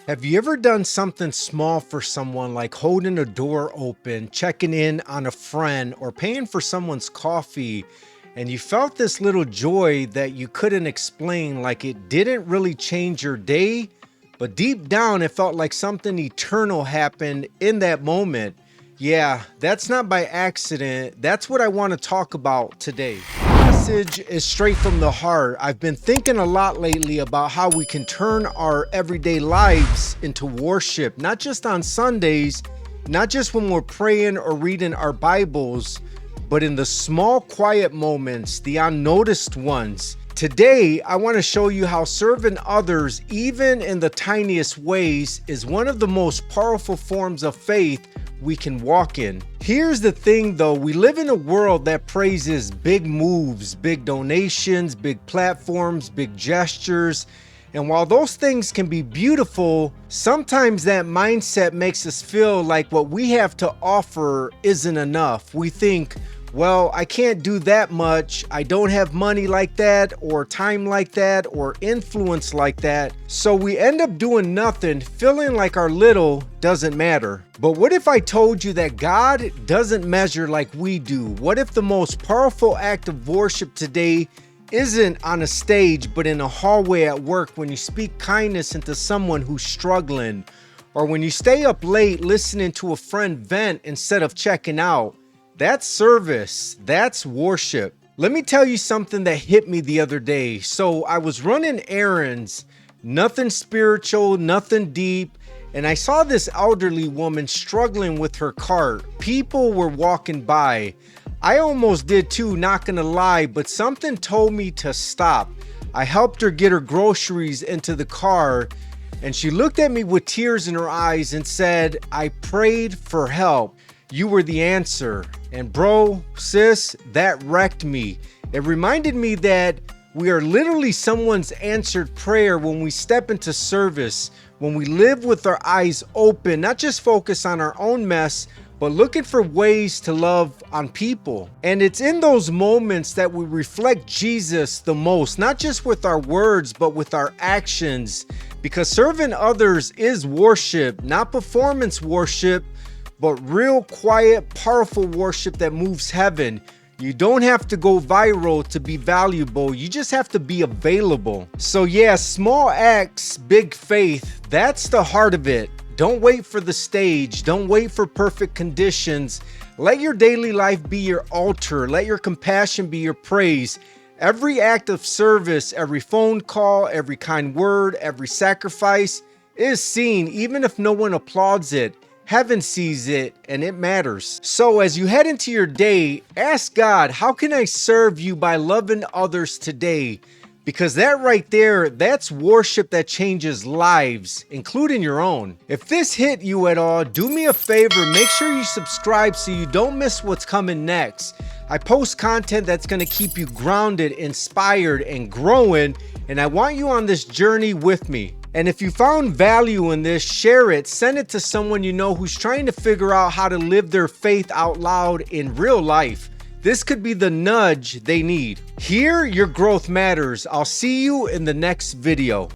Have you ever done something small for someone like holding a door open, checking in on a friend, or paying for someone's coffee, and you felt this little joy that you couldn't explain, like it didn't really change your day, but deep down it felt like something eternal happened in that moment? Yeah, that's not by accident. That's what I want to talk about today. Message is straight from the heart. I've been thinking a lot lately about how we can turn our everyday lives into worship, not just on Sundays, not just when we're praying or reading our Bibles, but in the small, quiet moments, the unnoticed ones. Today, I want to show you how serving others, even in the tiniest ways, is one of the most powerful forms of faith we can walk in. Here's the thing though, we live in a world that praises big moves, big donations, big platforms, big gestures. And while those things can be beautiful, sometimes that mindset makes us feel like what we have to offer isn't enough. We think, well, I can't do that much. I don't have money like that, or time like that, or influence like that. So we end up doing nothing, feeling like our little doesn't matter. But what if I told you that God doesn't measure like we do? What if the most powerful act of worship today isn't on a stage, but in a hallway at work, when you speak kindness into someone who's struggling, or when you stay up late listening to a friend vent instead of checking out? That's service. That's worship. Let me tell you something that hit me the other day. So I was running errands, nothing spiritual, nothing deep, and I saw this elderly woman struggling with her cart. People were walking by. I almost did too, not gonna lie, but something told me to stop. I helped her get her groceries into the car, and she looked at me with tears in her eyes and said, "I prayed for help. You were the answer." And bro, sis, that wrecked me. It reminded me that we are literally someone's answered prayer when we step into service, when we live with our eyes open, not just focus on our own mess, but looking for ways to love on people. And it's in those moments that we reflect Jesus the most, not just with our words, but with our actions. Because serving others is worship, not performance worship, but real quiet, powerful worship that moves heaven. You don't have to go viral to be valuable. You just have to be available. So yeah, small acts, big faith. That's the heart of it. Don't wait for the stage. Don't wait for perfect conditions. Let your daily life be your altar. Let your compassion be your praise. Every act of service, every phone call, every kind word, every sacrifice is seen, even if no one applauds it. Heaven sees it, and it matters. So as you head into your day, ask God, how can I serve you by loving others today? Because that right there, that's worship that changes lives, including your own. If this hit you at all, do me a favor, make sure you subscribe so you don't miss what's coming next. I post content that's gonna keep you grounded, inspired, and growing, and I want you on this journey with me. And if you found value in this, share it, send it to someone you know who's trying to figure out how to live their faith out loud in real life. This could be the nudge they need. Here, your growth matters. I'll see you in the next video.